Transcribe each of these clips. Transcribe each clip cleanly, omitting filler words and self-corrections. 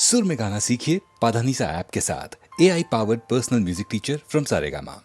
सुर में गाना सीखिए पाधानीसा ऐप के साथ। AI powered personal music teacher from Saregama.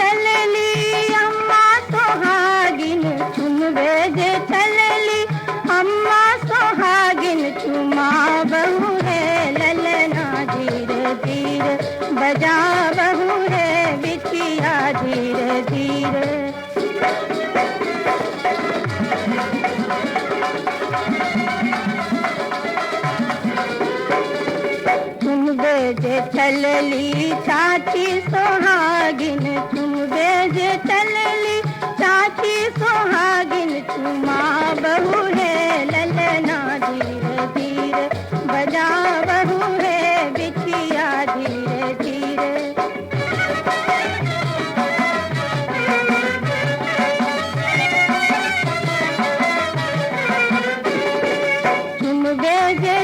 चलली चाची सोहागिन तुम बेजे चलली चाची सोहागिन चुमा बहू है ललना धीरे धीरे बजा बहू है बिछिया धीरे धीरे तुम बेजे चलली भाभी सोहागिन तुम बेजे चलली भाभी सोहागिन चुमा बहू है ललना धीरे धीरे बजा बहू है बिछिया धीरे धीरे तुम बेजे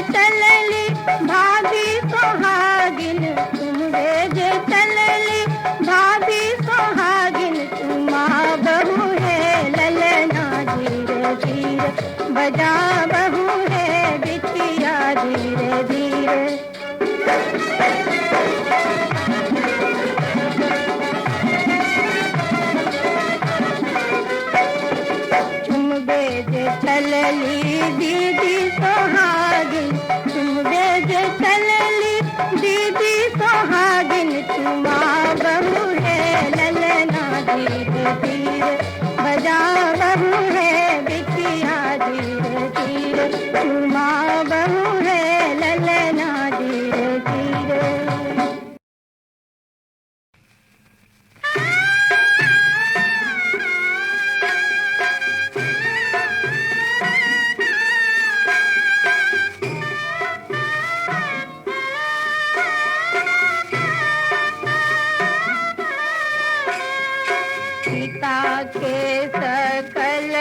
चलली दीदी सोहागिन तुम बेजे चलली दीदी सोहागिन चुमा बहू है ललना धीरे धीरे बजा बहू है बिछिया धीरे धीरे चुमा बहू है ललना धीरे धीरे सीता के सकल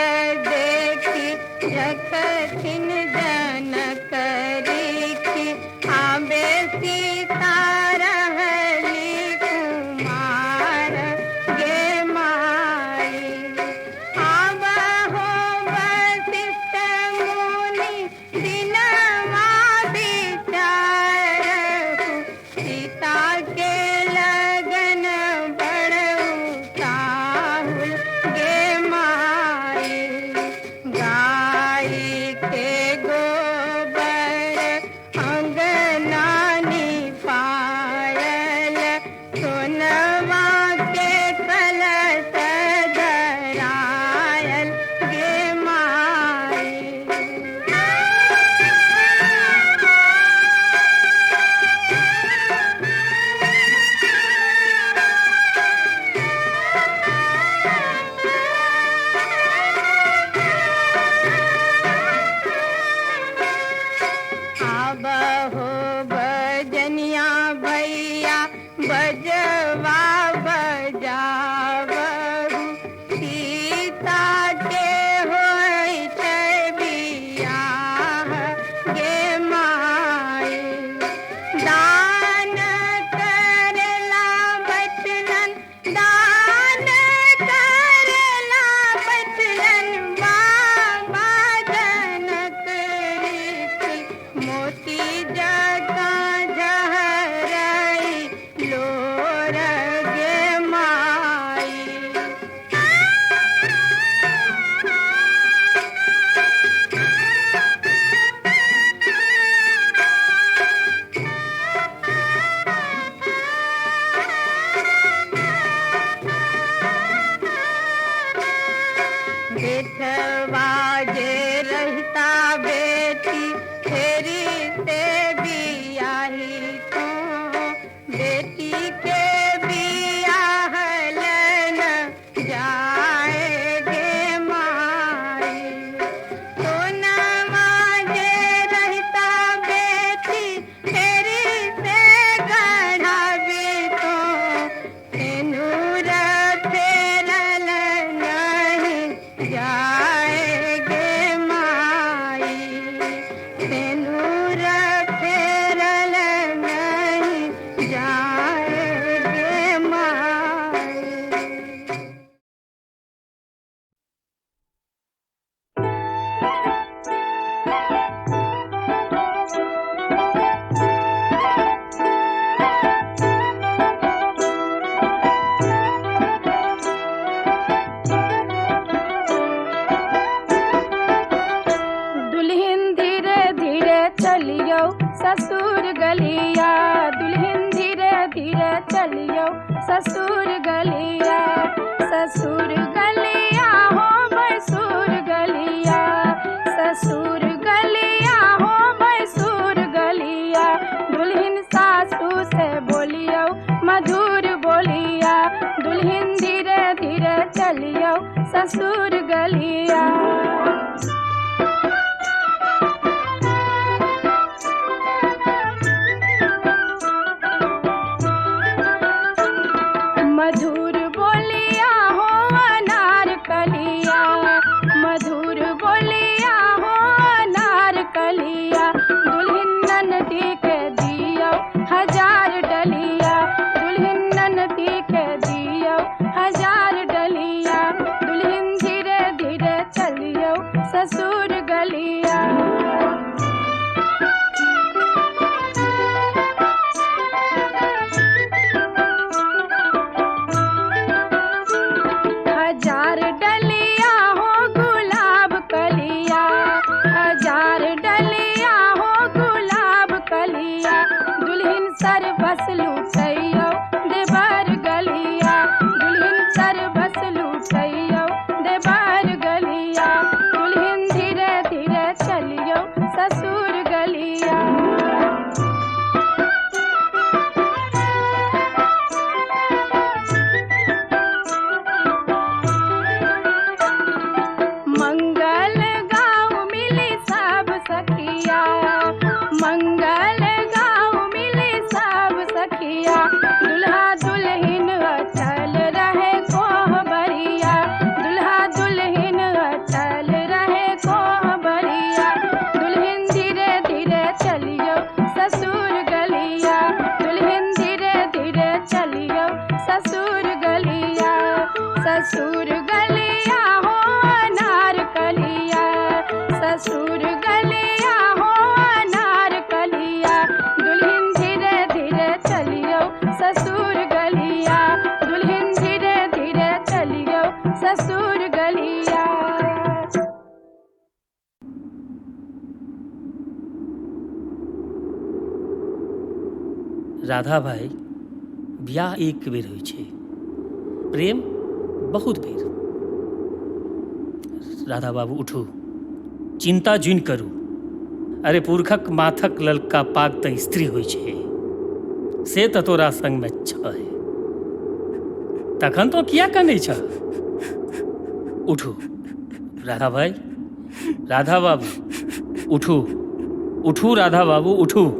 देखी रखथिन जनक रीखी आबे सीता रहली कुमार गे माई आब हो वशिष्ठ मुनि दिनमा विचारहु सीता के लगन बड़ऊ साहुल गे माई गाय के गोबर अंगनानी पायल सोनवा के कलश धरायल गे माई आब हो बजनिया भैया बजवा बजावहु सीता के होय छै बियाह गे माई दान करेला बचलन दान करेला बचलन बाबा जनक रीति मोती जका जहरई लोर गे माई बेटवा जे रहता बेटी तेरी सिंदूर फेरल नहीं जाएगे माई। दुल्हन धीरे धीरे चलियो ससुर गलिया, दुल्हन धीरे धीरे चलियो ससुर गलिया, ससुर गलिया हो मैसूर गलिया, ससुर गलिया हो मैसूर गलिया। दुल्हन सासू से बोलियो मधुर बोलिया, दुल्हन धीरे धीरे चलियो ससुर गलिया। मधुर बोलिया हो अनार कलिया, मधुर बोलिया हो अनार कलिया। दुल्हन ननदी के दियो 1000 डलिया, दुल्हन ननदी के दियो 1000 डलिया। दुल्हन धीरे धीरे चलियो ससुर गलिया। हजार डलिया हो गुलाब कलिया, हजार डलिया हो गुलाब कलिया। दुल्हन सर बस लूटैयो देवर गलिया, दुल्हन सर बस लूटैयो देवर गलिया। दुल्हन धीरे धीरे चलियो ससुर गलिया। मंगल गाँव मिली सब सखिया, मंगल गाँव मिली सब सखिया। दुल्हा दुल्हन अचल रहे कोहबरिया, दुल्हा दुल्हन अचल रहे कोहबरिया। दुल्हन धीरे धीरे चलियो ससुर गलिया, दुल्हन धीरे धीरे चलियो ससुर गलिया। ससुर गलिया हो अनार कलिया, ससुर गलिया हो अनार कलिया। दुल्हन धीरे धीरे चलियो ससुर गलिया, दुल्हन धीरे धीरे चलियो ससुर गलिया। राधा भाई बियाह एक बेर होइ छै, प्रेम बहुत बेर। राधा बाबू उठू, चिंता जुन करू। अरे पुरखक माथक ललका पाग तऽ स्त्री होइ छै, से तऽ तोरा संगमे छै, तखन तो किया कनै छ? उठू राधा भाई, राधा बाबू उठू, उठू राधा बाबू उठू।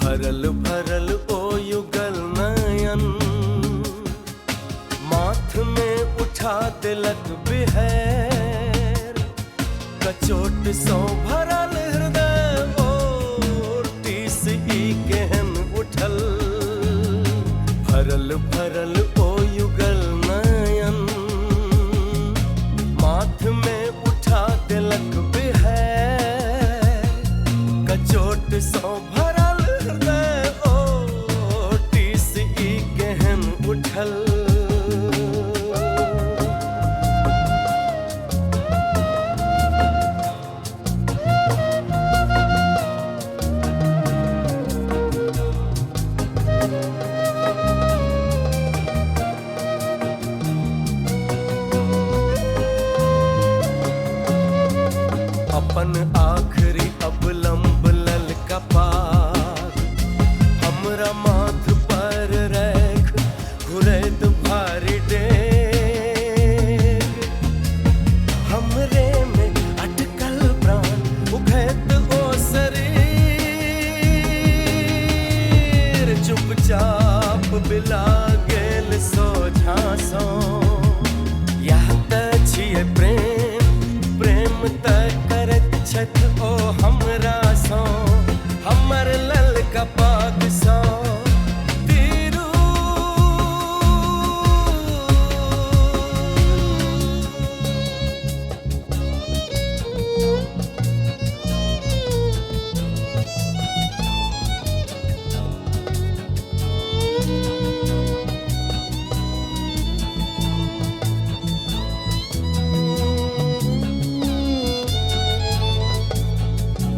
भरल भरल ओ युगल नयन, माथ में उठा तिलक बिहेर। कचोट सौ भरल हृदय ओर, टीस ई केहन उठल। भरल भरल ओ युगल नयन, माथ में उठा तिलक बिहेर। कचोट सौ भरल हृदय ओ, टीस ई केहन उठल। हमरा माथ पर रख घुरैत भारी डेग हमरे में अटकल प्राण उघैत ओ शरीर चुपचाप बिला गेल सोझासँ यह त छियै प्रेम प्रेम त करैत छथि ओ हमरा सँ हमर ललका पाग सँ तीरू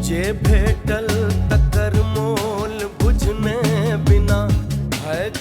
जे भेटल तकर मोल बुझने बिना भाग